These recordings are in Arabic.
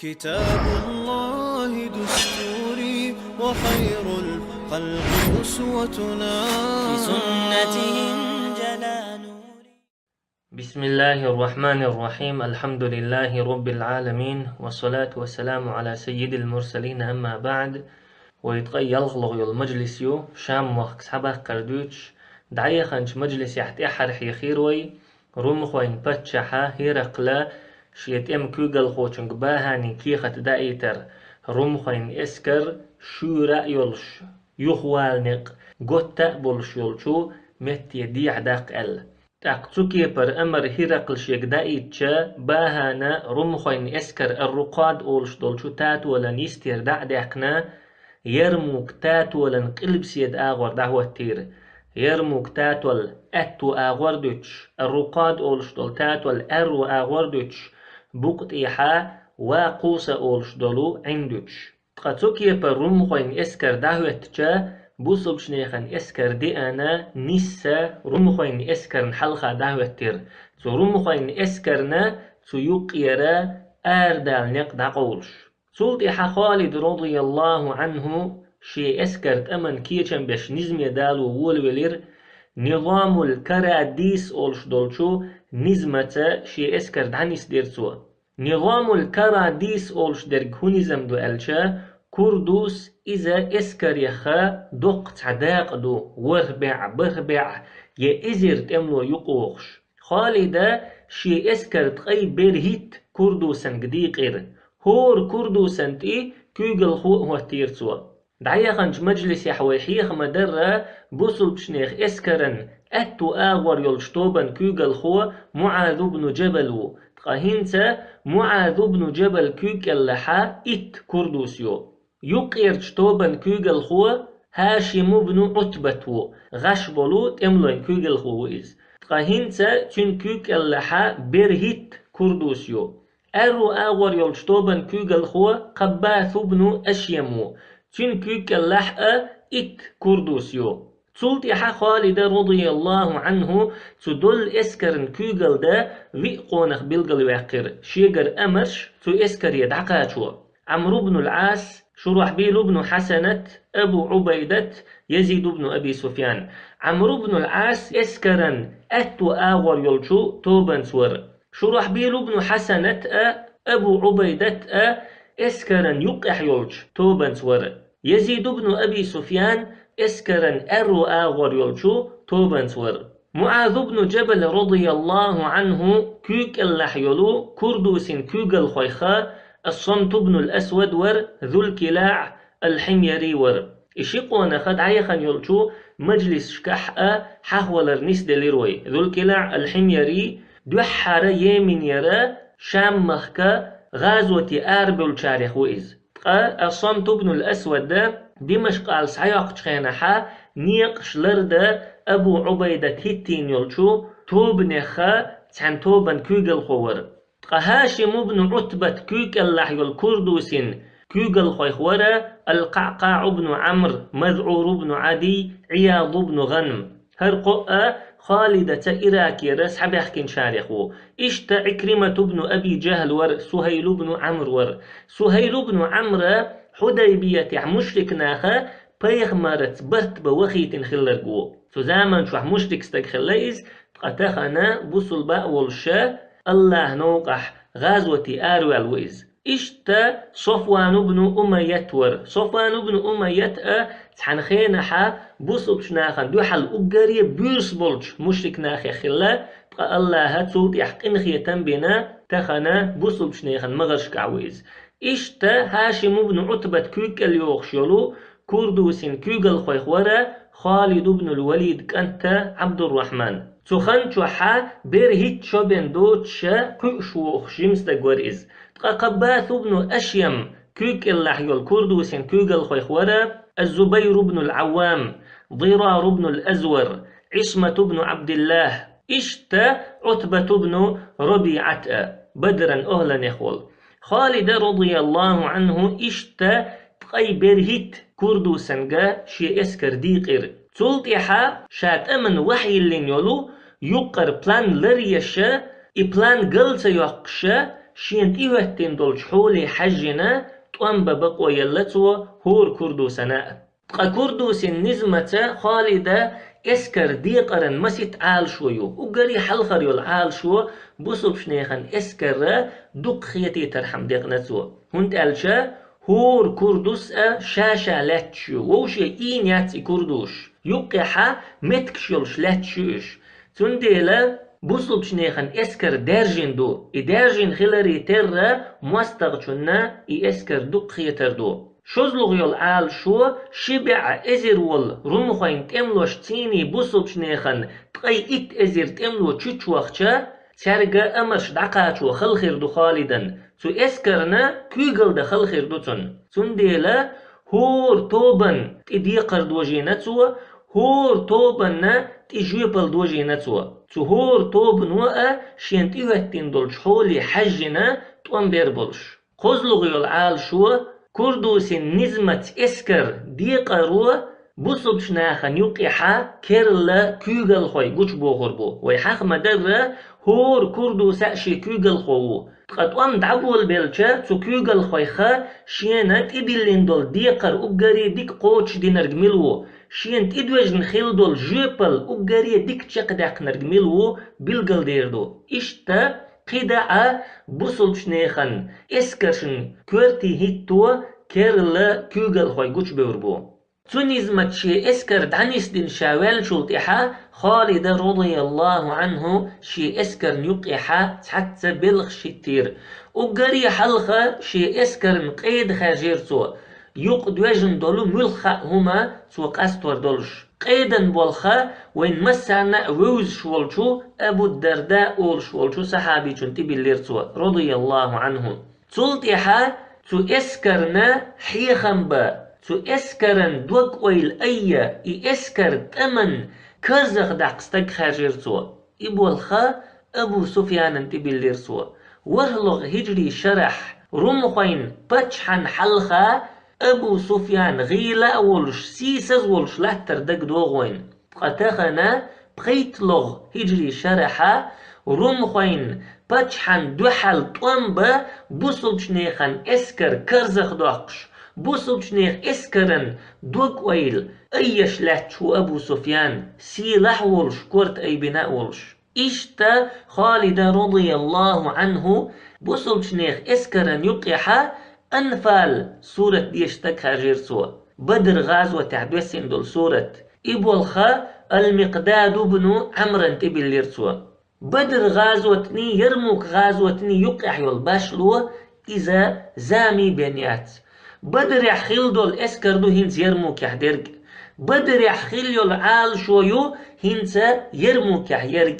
كتاب الله دستوري وخير الخلق أسوتنا في سنتهم جلا نوري. بسم الله الرحمن الرحيم. الحمد لله رب العالمين، والصلاة والسلام على سيد المرسلين. أما بعد، ويتغي يلغلغ المجلس يو شام وقت سحبه قردوش دعية خانش مجلس يحت إحر حيخيروي روم خوين باتشاحا هيرقلا شيت ام كوغل خوشنق باهاني كيخت دايتر روم خوين اسكر شو رأيولش يخوالنق قوتا بولش يولشو مت يديع داق ال تاقتوكي بر أمر هيرقل شيك دايتشا باهانا روم خوين اسكر الرقاد أولش دولشو تات ولا نيستير داقنا يرموك تاتولن قلب سيد آغور دعوة تير يرموك تاتول أتو آغور دوتش الرقاد أولش دول تاتول أرو آغور دوتش بوقت إيحا وقوس أولش دولو عندوتش تقاتوكي برروم خوين إسكر دعوة تجا بوصب شنيخن إسكر دي أنا نسا روم خوين إسكر نحلخا دعوة تير تو روم خوين إسكرنا تو يقيرا آردال نقدع قولش سلط إحا خالد رضي الله عنه شي اسكرت أمن كيشن بش نزم يدالو وولولير نظام الكراديس أولش دولشو نزمة شي اسكرت عنيس ديرسو نظام الكراديس أولش درج هونيزم دو ألشا كردوس إذا اسكر يخا دق تعداق دو بربع يأزر تملو يقوخش خالدا شي اسكرت غي برهيت كردوسن قديقير هور كردو سنتي كوغل خو هو تيرسوا دعيا خنج مجلس يحوي حيخ مدرة بوصل بشنيخ اسكرن اتو اغور يلشتوبن كوغل خو معاذ بن جبل تقاهنسا معاذ بن جبل كوغل لحا ات كردوسيو يقير شتوبن كوغل خو هاشم بن عتبتو غشبلو تملوين كوغل خو ويز تقاهنسا تن كوغل لحا برهيت كردوسيو أرو آغور يلشتوبن كوغل خو قباث بن أشيمو تين كوغل لحقة إت كردوسيو تسلت إحا خالد رضي الله عنه تدل إسكرن كوغل دا ويقونخ بلغل ويقر شيغر أمرش تو إسكر يدعقاتشو عمرو بن العاس شرحبيل بن حسنة أبو عبيدة يزيد بن أبي سفيان عمرو بن العاس إسكرن أتو آغور يلشو توبن سور شرحبيل بن حسنة أبو عبيدة إسكرن يقح يلش توبن سور يزيد بن أبي سفيان إسكرن أرو آغور يلشو توبن سور معاذ بن جبل رضي الله عنه كوك اللحيلو كردوس كوك الخيخا الصمت بن الأسود ور ذو الكلاع الحميري ور إشيقونا خد عيخن يلشو مجلس شكح حهولر نس دليروي ذو الكلاع الحميري دوحر يمين يرى شام مخكا غازوتي أربل شارخ وإز الصمت بن الأسود ده دمشق على سعيق تخينحا نيقش لرده أبو عبيدة هتين يلشو توبنخا تحن توبن كوغل خور هاشم بن عتبة كوغل لحيو الكردوسين كوغل خويخورة القعقاع بن عمرو مذعور بن عدي عياض بن غنم هرقاء خالدة إراكي رس حبيحكين شارخو إشتا عكرمة بن أبي جهل ور سهيل بن عمرو ور سهيل بن عمرو حديبية مشرك ناخا بيغ مارت برت بوخيت خلرقو سوزامن شوح مشرك استقخليز قتخنا بوصل باء والشا الله نوقح غازوتي آروال ويز إشتا صفوان بن أمية ور صفوان بن أمية تحنخينا حا بوصل شناخن دو حل أقري بيرس بولج مشرك ناخي خلا تقى الله هاتسوت يحقن خيتن بنا تخنا بوصل شناخن مغرش كعويز إشتا هاشم بن عتبة كوك اليوخشولو كردوسين كوغل خويخورا خالد بن الوليد كانت عبد الرحمن تخن شوحا برهيت شوبن دوتشا كوشوخ شمس دقوريز قباث بن أشيم كوك اللحيول كردوسين كوغل خويخورا الزبير بن العوام ضرار بن الأزور عصمة بن عبد الله إشتا عتبة بن ربيعة بدرا أهلا يخول خالد رضي الله عنه إشتا تقي برهيت كردوسنجا شي اسكر ديقر تلتحا شات أمن وحي اللين يولو يقر بلان لريشا إبلان قلت يقشا شين إيوهتين دول حولي حجنا طوان ببقوا يلتوا هور كردو سناء كردوس النزمة خالدة اسكر ديقرن مسيت عال شويو وقري حلخر يول عال شو بصب شنيخن اسكر دق خيتي ترحم ديق نتسو هنت ألشا هور كردوس شاشا لاتشو ووشي إين ياتي كردوش يقحا متكشلش لاتشوش تنديلا بصب شنيخن اسكر دارجين دو إدارجين خلري تر مستغشنا اسكر دق خيتر دو شوزلوغ يول عال شو شبع ازر ول رمخوين تملوش تيني بوصل شنيخن تقي ات ازر تملو تشوخشا ترغا امرش دقاچو خلخير دو خالدن تو اسكرنا كيغل دا خلخير دو تون ديلا هور توبن تدي قرد وجينتو هور توبن تجيبل دوجينتو تو هور توبن وقا شينت ايوهتين دولش حولي حجنا توان بيربولش خوزلوغ يول عال شو كردوس نزمة اسكر ديقرو بصب شناخن يقحا كيرلا كيغل خوي قوش بوغر بو ويحاق مدر هور كردوس اشي كيغل خو تقطوام دعبول بيلچا تو كيغل خوي خا شينت ادلين دول ديقر اقري ديك قوش دي نرجملو شينت ادوجن خيل دول جيبل اقري ديك چقدق نرجملو بالقل ديردو اشتا قدعا بصل شنيخن اسكرشن كورتي هيتو كيرلا كيغل خوي قوش بوربو تونيزمت شي اسكر دعنيس دين شاوال شلطيحا خالد رضي الله عنه شي اسكر نيقيحا حتى بلغ شتير وقري حلقة شي اسكر نقيد خاجيرتو يقد وجن دولو ملخا هما سوق استور دولش قيدا بولخا وين مسعنا ووز شولشو ابو الدرداء اول شولشو صحابي جنتي بالليرتو رضي الله عنه تلطيحا تو اسكرنا حيخن با تو اسكرن دوك ويل ايا اي اسكر تمن كزخ داقستك خاجيرتو ابولخا ابو سفيان انتي بالليرتو ورلغ هجري شرح رمخين بچحن حلخا ابو سفيان غيلا ولش سيسز ولش لاتر دك دوغوين قتخنا بخيتلغ هجري شرحا رمخين بچحن دوحل طنبا بوصل شنيخن اسكر كرزخ دوقش بوصل شنيخ اسكرن دوك ويل ايش لاتشو ابو سفيان سيلح ولش كورت اي بناء ولش اشتا خالد رضي الله عنه بوصل شنيخ اسكرن يقيحا انفال سورة ديشتك هاجيرسو بدر غازوة تعدوسين دول سورة ابولخا المقداد بن عمرو انتبه الليرسو بدر غازوتني يرموك غازوتني يقح يولباشلو إذا زامي بنيات بدر يحخيل دول اسكردو هنس يرموك يحدرق بدر يحخيل يول عال شويو هنس يرموك يحيرق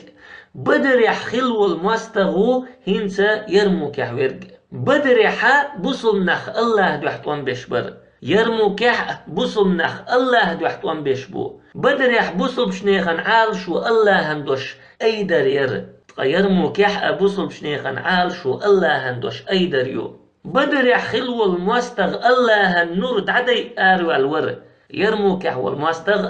بدر يحخيل والمستغو هنس يرموك يحورق بدر يحا بصل نخ الله دوحتوان بشبر يرموك يح بصل نخ الله دوحتوان بشبو بدر يح بصل بشنيخن عال شو الله هندوش اي درير يرموك يح بصل بشنيخن عال شو الله هندوش اي دريو بدر يح خلو المستغ الله النور دعدي آرو الور يرموك يح والمستغ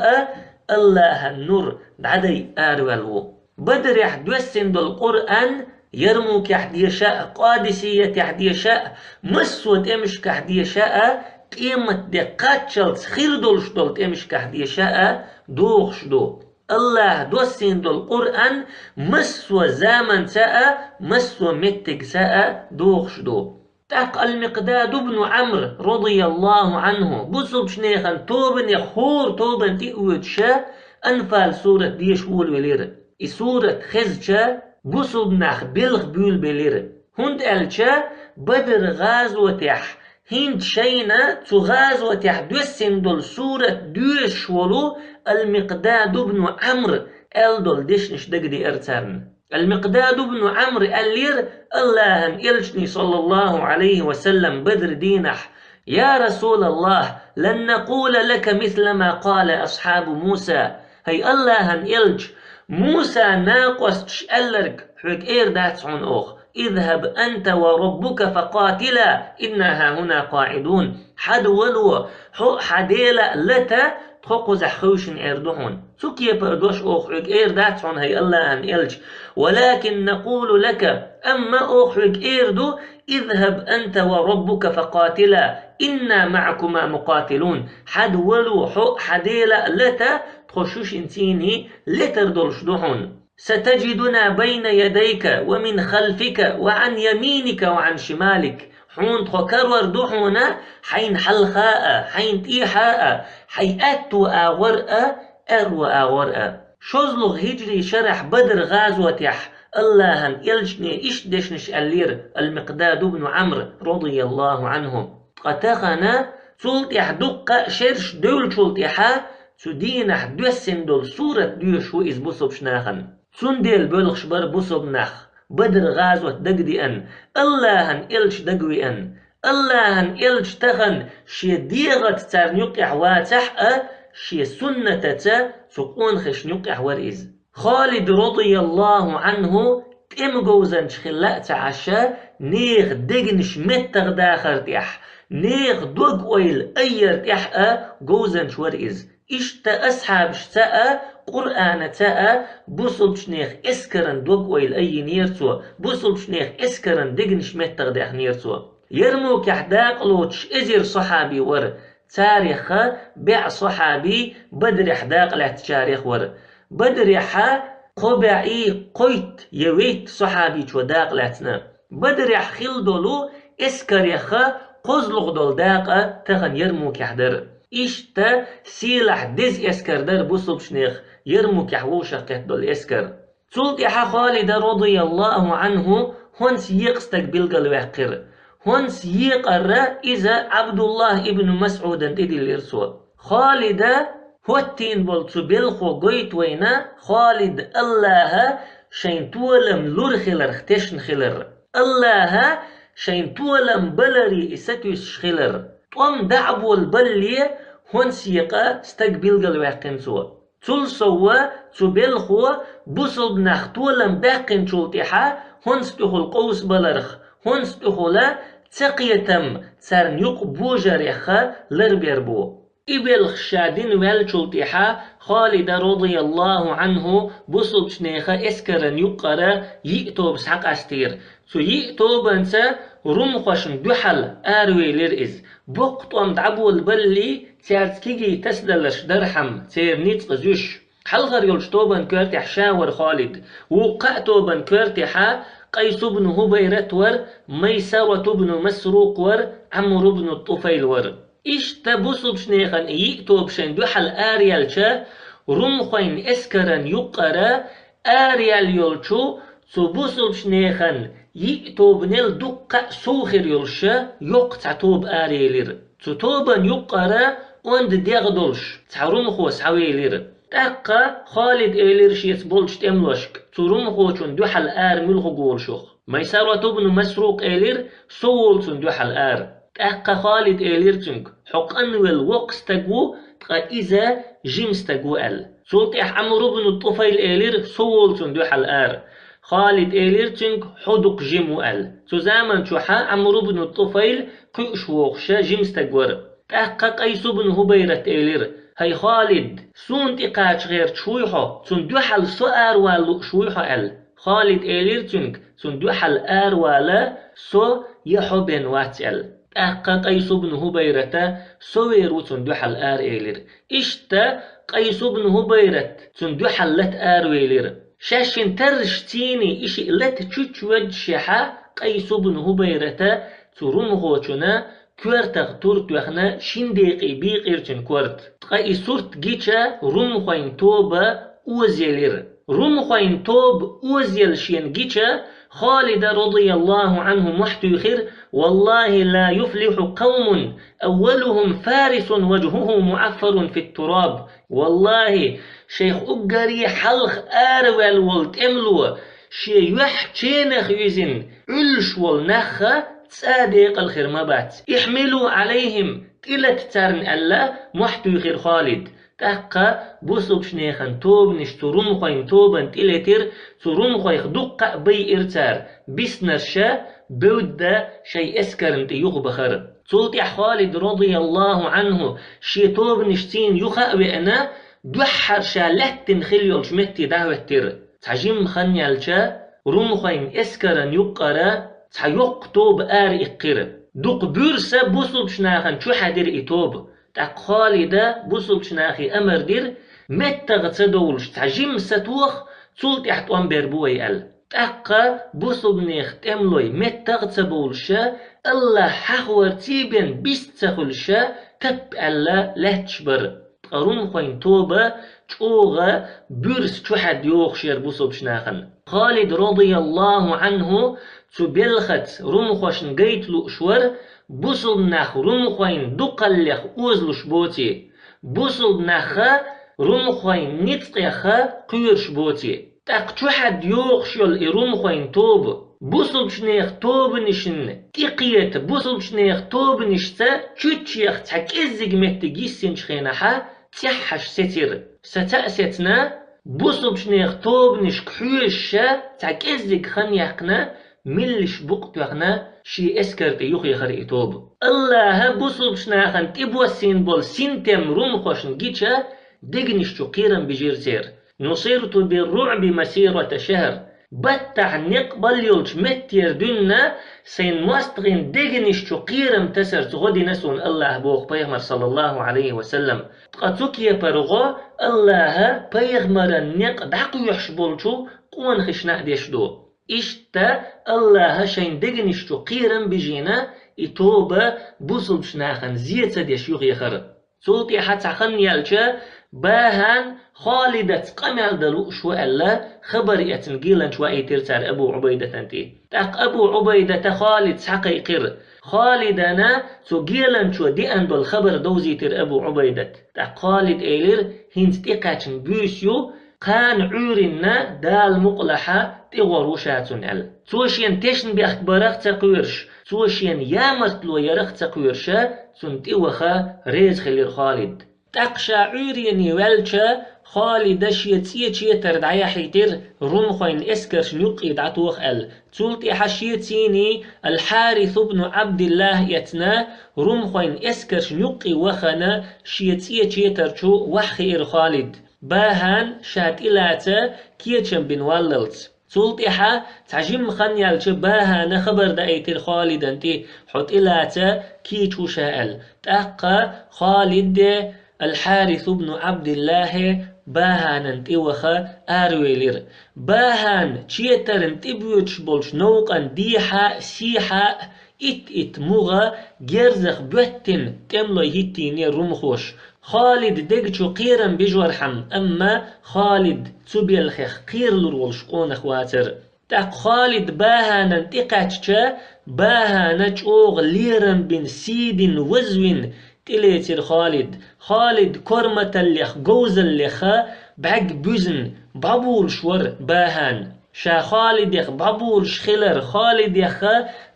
الله النور دعدي آرو الو بدر يح دوسن دو القرآن يرموك يحدي شاء قادسية يحدي شاء مسود امشك يحدي شاء قيمة دقاتشل خير دولش دولت امشك يحدي شاء دوخش دو الله دوسين دو القرآن مسو زامن ساء مسو متك ساء دوخش دو تاق المقداد بن عمرو رضي الله عنه بصب شنيخن توبن يخور توبن تقوت شا انفال سورة ديش وول ولير سورة خزشا بصب نخ بلغ بيول بلير هند الشا بدر غازوتح هند شينا تو غازوتح دوسين دول سورة دوش ولو المقداد بن عمرو دول ديشنش دقدي ارترن المقداد بن عمرو اللير الله إلشني صلى الله عليه وسلم بدر دينح يا رسول الله لن نقول لك مثل ما قال أصحاب موسى هي الله إلج موسى ناقص تشألرك حك إير داتسعون أوخ اذهب أنت وربك فقاتلا إنها هنا قاعدون. حد ولو حق حديلا لتا تخوق زحوشن إردوحون سوكي بردوش أخرج إرداتون هي الله أن إلج، ولكن نقول لك أما أخرج إردو اذهب أنت وربك فقاتلا إنا معكما مقاتلون. حد ولو حق حديلا لتا تخشوش انتيني لتردولش دوحون. ستجدنا بين يديك ومن خلفك وعن يمينك وعن شمالك. حون تخكرور دوحونا حين حلخاء حين تيحاء حيأتو آغرأ أرو آغرأ. شوزلغ هجري شرح بدر غازوة يح الله يلجني إشدشنش اللير المقداد بن عمرو رضي الله عنه قتخنا سلط يحدق شرش دول شلط يحا سدينح دوسن دول سورة دوشو إز بصب شناخن سندل بلغش بر بصب نخ. بدر غازوة دقدي أن الله إلش دقوي أن الله إلش تخن شي ديغت تار نيقع واتح شي سنة تا سقون خش نيقع ورئز. خالد رضي الله عنه تم جوزن شخلاء تعشى نيغ دقنش متغ داخر تيح نيغ دوغ ويل أير تيح جوزن شورئز. إشتا أصحاب شتاء قرآن تاء بوصل شنيخ إسكرن دوغ ويل أي نيرتو بوصل شنيخ إسكرن دقنش متغ داخ نيرتو. يرمو كحداق لوتش إزير صحابي ور تاريخ بيع صحابي بدر حداق له تاريخ ور بدر حا قبعي قيت يويت صحابي شوداق لاتنا بدر خلدولو اسكريخ قزلغ دول داق تخن يرمو كحدر إشتا سيلح دز اسكردر بوصل شنيخ يرمو كحوشة دول اسكر. سلط يحا خالد رضي الله عنه هونس يقستك بلغل وحقر هونس يقر إذا عبد الله ابن مسعود انتدي الإرسو خالد هوتين بولتو بلخو قويت وينا خالد الله شين تولم لور خلر ختشن خلر الله شين تولم بلري إستوش خلر طوم دعبو البلي هونس يقا استقبل قلوحقن سوا تول سوا تبلخو بوصل بنختولم باقن شلطيحا هونس تخل قوس بلرخ هونس تخلا تقيتم تسارنيق بوجريخا لربيربو. إبلخ شادين والشلطيحا خالد رضي الله عنه بوصل شنيخا اسكرن يقرا يئتوب سحق استير سو يئتوب انسا رمخشن دوحل آروي لرئز بوقتوم دعبو البلي تيارتكيجي تسدلش درحم تيرنيت قزوش حلغر يلشتوبن كورتح شاور خالد وقعتوبن كورتحا قيس بن هبيرة ور ميسرة بن مسروق ور عمرو بن الطفيل ور إشتا بوصل شنيخن يئتوب شن دوحل آريالشا رمخين اسكرن يقرا آريال يلشو سو بوصل شنيخن يئتوب نل دقة سوخر يلشا يقتعتوب آريالير سو توبن يقرا وند ديغدولش تعرمخو سعويلير تاقا خالد إيلير شيت بولش تملوشك ترمخو شن دوحل آر ملخو قولشوخ ميسرة بن مسروق إيلير سول شن دوحل آر تاقا خالد إيلير تنك حقن والوقس تقو تقا إذا جيمس تقو أل سلطيح عمرو بن الطفيل إيلير سول شن دوحل آر خالد إيلير تنك حدق جيمو أل تزامن شوحا عمرو بن الطفيل قيش وقشا جيمس تقور تاقا قيس بن هبيرة إيلير هاي خالد سون تقاش غير شويحو سون دوحل سؤار والو شويحو أل خالد إيلير تنك سون دوحل آر والا سو يحبن واتل أقا قيس بن هبيرة سويرو سون دوحل آر إيلير إشتا قيس بن هبيرة سون دوحل لت آر ويلير شاشن ترشتيني إشي لت تشوش وجشحا قيس بن هبيرة ترمغوشنا كورتغ تورت وخنا شنديقي بيقيرچن كورت تقاي سورت جيچا رمخوين توبا اوزيلير رمخوين توب اوزيل شين جيچا خالد رضي الله عنه محتوخر والله لا يفلح قوم أولهم فارس وجهه معفر في التراب والله شيخ أقري حلق آروال والتملو شي يحجينخ يزن علش والنخة صادق الخير ما بات يحملوا عليهم تلت ترن الله محتو خير خالد تاقا بوسل بشنيخن توب نش تروم خوين توبن تيلتر تروم خويخ دقة بي إرتار بسنرشا بودا شي اسكرنت يغبخر تولتي خالد رضي الله عنه شي توب نشتين يخأوي أنا دوحر شا لتن خليول شمتي دعوتر تعجيم خنيالشا روم خوين اسكرن يقرا تحيق توب آر إقر دوق بورسا بوسل بشناخن شو حدر إتوب تاق خالدة بوسل بشناخي أمر دير متى تصدولش تعجيم ستوخ تولتي حتوان بربوي أل تاقا بوسل بنيخ تملوي متى تصبولش الله حخور تيبن بيستخلشا تب ألا لهتشبر قرون خوين توبة تشوغا بورس تشوحد يوخشير بوسل بشناخن خالد رضي الله عنه تبلخت رمخوشن قيتلو شور بوسل ناخ رمخوين دقلخ اوزلوش بوتي بوسل ناخ رمخوين نتقيخ قيرش بوتي تاق تشوحد يوخشيل رمخوين توب بوسل بشنيخ توب نشن تقيت بوسل بشنيخ توب نشتا تشوتشيخ تحكيزيق مهتقيسين شخيناحا تيحش ستير ستأستنا بوسل بشنيخ توب نشك حيوشا تحكيزيق خنيقنا ملش بقتوغنا شي اسكرت يخي خري توب الله بوسل بشناخن تبوسين بول سنتم رمخوشن جيتشا دقنش تقيرا بجيرتير نصيرت بالرعب مسيرة شهر بتع نقبل يولش متير دنا سين مستغين دقنش تقيرم تسر تغدي نسون الله بوخ بيغمر صلى الله عليه وسلم تقاتوك يبرغو الله بيغمر النق دعقو يحشبولشو قوان خشنا ديشدو إشتا الله شين دقنش تقيرم بجينا إتوبة بوصل بشناخن زيادة ديش يخر سلطي حتى خنيالشا باهان خالدة قمال دلو شو ألا خبر يتنقيلا شو ترتار أبو عبيدة انتي تاق أبو عبيدة خالد حقيقر خالدنا تقيلا شو دي أندو الخبر دوزي تر أبو عبيدة تاق خالد إيلر هنت تقاتن بيسيو قان عورنا دال مقلحة تغوروشاتون ال توشين تشن بأخبارك تقويرش توشين يامرتلو يرخ تقويرشا تنتوخا ريز خلير خالد تقشا عوريني والشا خالد شيتي تردعي حيتر رمخوين اسكرش نقيد عطوخ ال تولتي حشيتيني الحارث بن عبد الله يتنا رمخوين اسكرش نقي وخنا شيتي ترشو وحخير خالد باهان شات إلاتا كيتشن بن واللت تولتيحا تعجم خنيالش باهان خبر دايتر خالد انتي حط إلاتا كيتشو شائل تاقا خالد الحارث بن عبد الله باهان انتي وخا آرويلير باهان تشيتر انتي بيوتش بولش نوقا ديحا سيحا ات مغا جرزخ بوتن تملو هيتيني رمخوش خالد دقشو قيرا بجورحم أما خالد تبي الخيخ قير لرولش قون أخواتر تاق خالد باهانا تقاتشا باهانا تشوغ ليرا بن سيد وزوين تليتر خالد كرمة الليخ جوز الليخا بعق بوزن بابول شور باهان شا خالد يخ بابول شخلر خالد يخ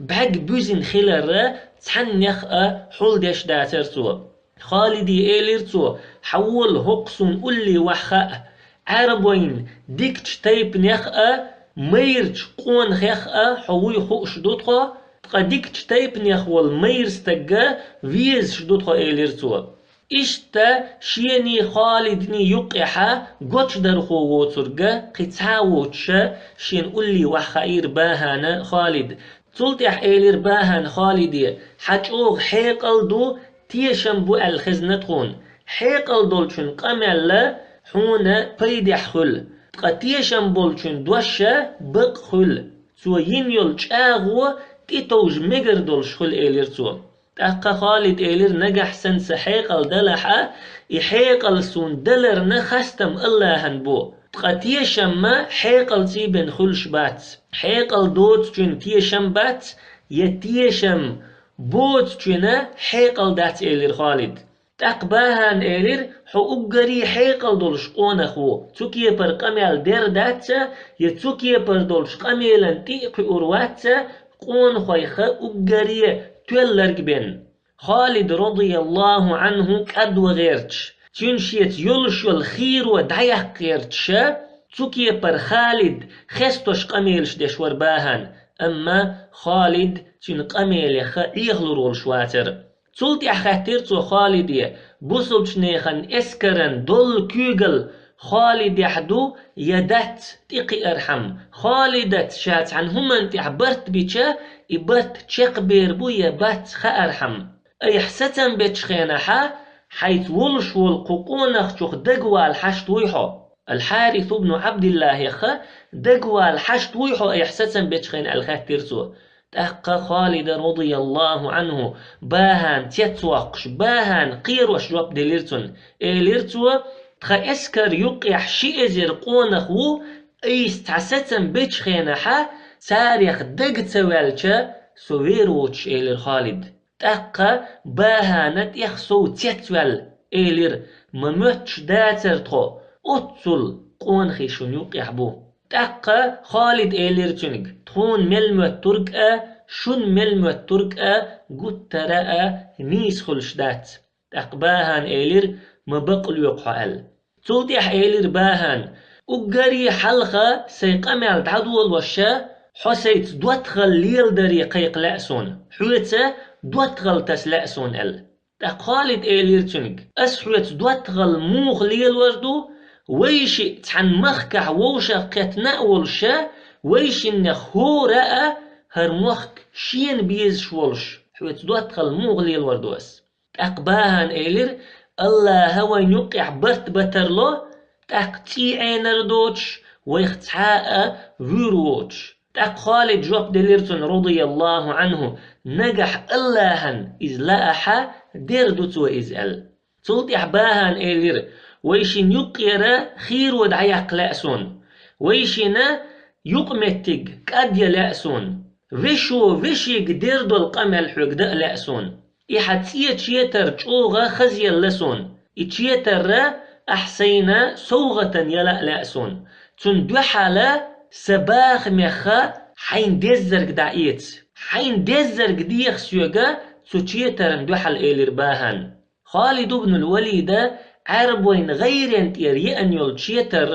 بعق بوزن خلر تحن يخ حول ديش داتر سوا خالد إيليرتو حول هقسون أولي وحخاء عربوين ديكتش تايب نيخا ميرتش قون خيخا حوي خوش دوتخا تقا ديكتش تايب نيخوال ميرس تقا ويز شدوتخا إيليرتو إشتا شيني خالدني يقيحا قوتش درخو ووترقا قتاوتشا شين أولي وحخاير باهانا خالد تلتح إيلير باهان خالدي حاجوغ حيقل دو تيشم بو الخزنة خون حيقل دولشن قمال حونا بيدح خل تقا تيشم بولشن دوشا بق خل سو ينيول چاغو تيتوج مگر دولش خل إيلير سو تاقا خالد إيلير نجح سنس حيقل دلحا إحيقل سون دلر نخستم اللهن بو تقا تيشم ما حيقل تيبن خلش بات حيقل دوت جن تيشم بات يتيشم بوت جنا حيقل دات إيلير خالد تقباهان إيلير حو أقري حيقل دولش قونخو تسوكي پر قميل دير داتسا يتسوكي پر دولش قميلن تيقي أرواتسا قون خويخ أقري تولرق بين خالد رضي الله عنه كد وغيرتش تنشيت يولش الخير ودعيق قيرتشا تسوكي بر خالد خستوش قميلش دشور باهن أما خالد تن قميل يخ إيغلرول شواتر تولتي أخاتير تو خالد بوصلش نيخن إسكرن دول كيغل خالد يحدو يدت تقي أرحم خالدت شات عن همن تعبرت بيتشا إبرت تشيق بيربو يبات خ أرحم أي حستن بيتشخينحا حيث ولش والقوقونخ تشوخ دقوى الحشت ويحو الحارث بن عبد الله يخ دقوى الحشت ويحو أي حستن بيتشخين الخاتيرتو تأقى خالد رضي الله عنه باهان تيتوقش باهان قيروش جواب دليرتون إليرتو تخا اسكر يقيح شئزر قونخو ايستعستن بيتشخينحا تاريخ دقتوالشا سويروش إلير خالد تأقى باهانت يخسو تيتوال إلير ممتش داتر تخو أتسل قونخي شون يقيح بو تأقى خالد إلير تنق تخون ملمت تركأ شون ملمت تركأ قد ترأى نيس خلشدات تأقباهان إلير مبقل يقحال توديح إلير باهان أقري حلقة سيقامل تعدول وشا حسيت دوتغل ليل داري قيق لأسون حويتا دوتغل تس لأسون تقالد إلير تنق أسحويت دوتغل موغ ليل وردو ويشي تحن مخكح ووشا قتنا والشا ويشي نخ هو رأى هرموخك شين بيز شولش حويت دوتغل موغ ليل وردوس تقباهان إلير الله هو يقع برت بترلو تقتي عينردوش ويختحاء فيروش خالد جواب دليرتون رضي الله عنه نجح اللهن إذ لأحا ديردوتو إزال تلت إحباهن إلير ويشين يقير خير ودعيق لأسون ويشينا يقمتك قد يلأسون وشيك ديردو القمل حق دأ لأسون إحاتية تشيتر جوغا خزي اللسون إتشيتر أحسينا سوغة يلا لأسون تندوحالا سباخ ميخا حين ديزرق دعيت حين ديزرق ديخ سيوغا تشيتر ندوحال إلير باهن خالد بن الوليد عربوين غير انتير يأن يول تشيتر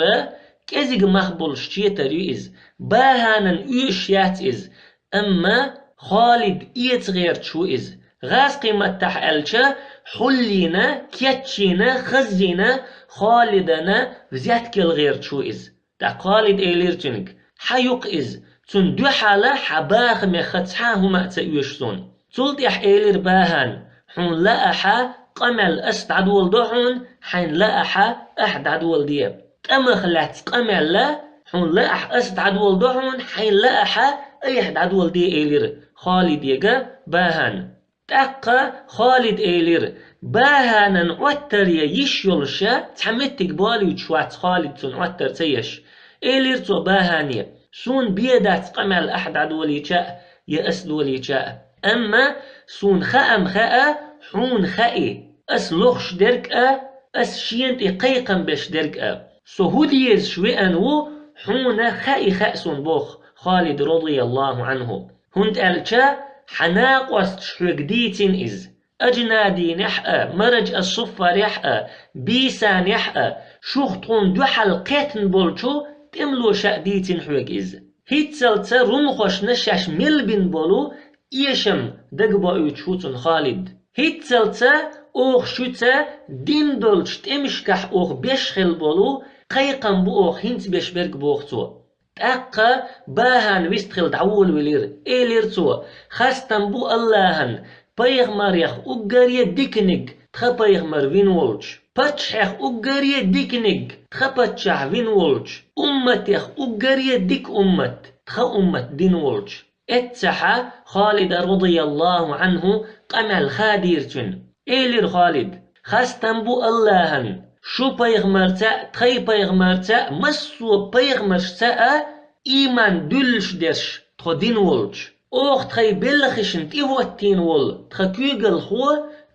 كزيق مخبول تشيتر يئز باهانا يوشيات إز أما خالد إيتغير تشو إز غاز قيمة تحقلشا حلينا كيتشينا خزينا خالدنا فزيات كل غير تشو إز خالد إلير تنك حيوق إز تندوحالا حباخ ميختحا هما تأيوشتون تلتيح إلير باهان حون لأحا قمل أست عدول دوحون حين لأحا أحد عدول دياب تمخلات قمل لا حون لأح أست عدول دوحون حين لأحا أيحد عدول دي إلير خالد يجا باهان تأقى خالد إلير باهانا نعتر يشيلشا تحمتك بالي وتشوات خالد تنعتر تيش إلير تو باهانية سون بيدات قمل أحد عدولي شاء يأسلولي شاء أما سون خأم خاء حون خائي أس لوخش دركأ أس شينت إقيقا بش دركأ سهوديز شوئا و حون خائي خأسون بوخ خالد رضي الله عنه هند ألشا حناق وستشحوك ديتين إز أجنادي نحقا مرج الصفة رحقا بيسا نحقا شوختون دو حلقاتن بولشو تملو شأديتين حوك إز هيتسلتا رمخوش نشاش ملبن بولو إيشم دقبا يتشوتن خالد هيتسلتا أوخ شوتا دين دولش تمشكح أوخ بيشخل بولو قيقن بو أوخ هنت بيشبرك بوختو تأقى باهان ويستخل دعول ولير إلير تو خاستن بو اللهن بايغمار يخ أقاريا ديكنيق تخا بايغمار وين ولج باتش يخ أقاريا ديكنيق تخا باتشح وين ولج أمت يخ أقاريا ديك أمت تخا أمت دين ولج اتسحا خالد رضي الله عنه قمل خاديرتن إلير خالد خاستن بو اللهن شو بايغمرتا تخي بايغمرتا مسو بايغمرتا إيمان دلش دش تخو دين ولج أوخ تخي بلخشن تيواتين ول تخا كيغل خو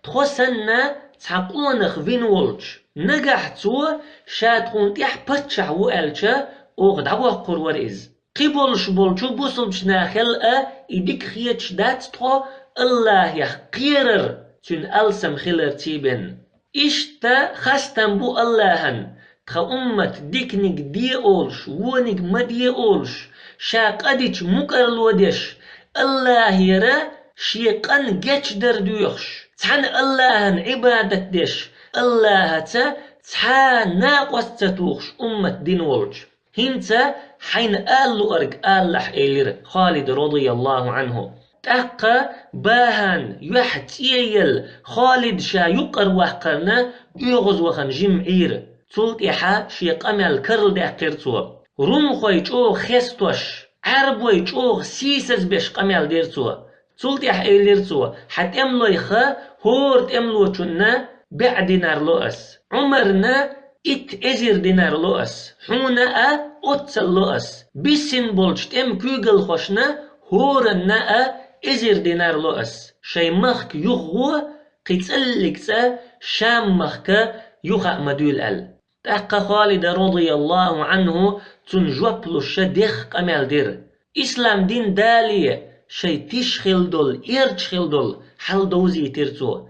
تخو سنة تحقونخ فين ولج نجحتو شاتخون تيح باتشح وقالشا أوخ دعوه قرور إز قبولش بولشو بوصلش ناخلقا إديك خيتش دات تخو الله يخ قيرر تن ألسم خلر تيبن إشتا خستن بو اللهن تخا أمة ديكنك دي أولش ونك ما دي أولش شاقدش مكرلو ديش الله يرى شيقن جيش دردويخش تحن اللهن عبادة ديش الله تحا ناقوس تتوخش أمة دين ولج هنتا حين آلو أرق آلح إيلر خالد رضي الله عنه تأقى باهن يحتيل خالد شا يقر وحقرنا يغز وخن جمعير تلت إحا شيق أمال كرل داقيرتو رمخوي جو خستوش عربوي جو سيسز بيش قمال ديرتو تلت إحا إيلرتو حت أملو إخا هورت أملو چنا بعد دينار لؤس عمرنا ازر دينار لؤس حونا اتسل لؤس بسن بولجت كوغل خوشنا هورنا ازر دينار لؤس شي مخك يغو قتلك شام مخك يخا مدول تأقى خالد رضي الله عنه تنجوبلو الشدخ قمال دير إسلام دين دالية شي تشخل دول إرشخل دول حل دوزي ترتو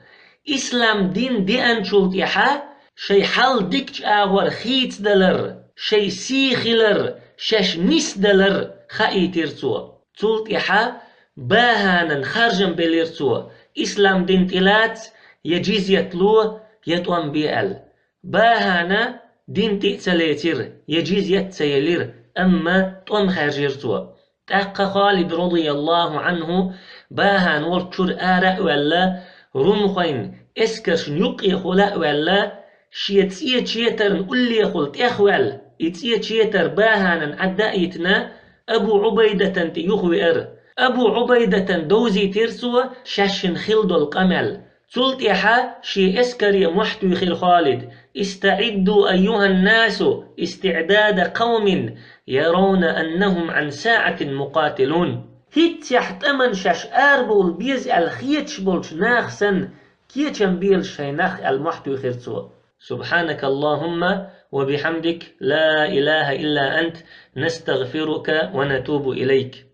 إسلام دين دي أنشولت إحا شي حل ديكش آغور خيت دلر شي سيخلر شش نيس دلر خائي ترتو تولت إحا باهانا خارجن بليرتو إسلام دين تلات يجيز يتلو يتوان بيال باهانا دين تأتليتر يجيز يتسيلير أما توان خارجيرتو تأقى خالد رضي الله عنه باهان ورشور آراء ولا رمخين اسكرش نيقي خلاء ولا شيتسية شيتر نقول لي قلت اخوال اتسية شيتر باهانا عدائتنا أبو عبيدة تيخوئر أبو عبيدة دوزي ترسو شاشن خلد القمل تلت إحا شي اسكري محتو خير خالد استعدوا أيها الناس استعداد قوم يرون أنهم عن ساعة مقاتلون هيت يحتمن شاش آربول بيز الخيتش بولش ناخسن كيتشن بيل شيناخ المحتو خيرتو سبحانك اللهم وبحمدك لا إله إلا أنت نستغفرك ونتوب إليك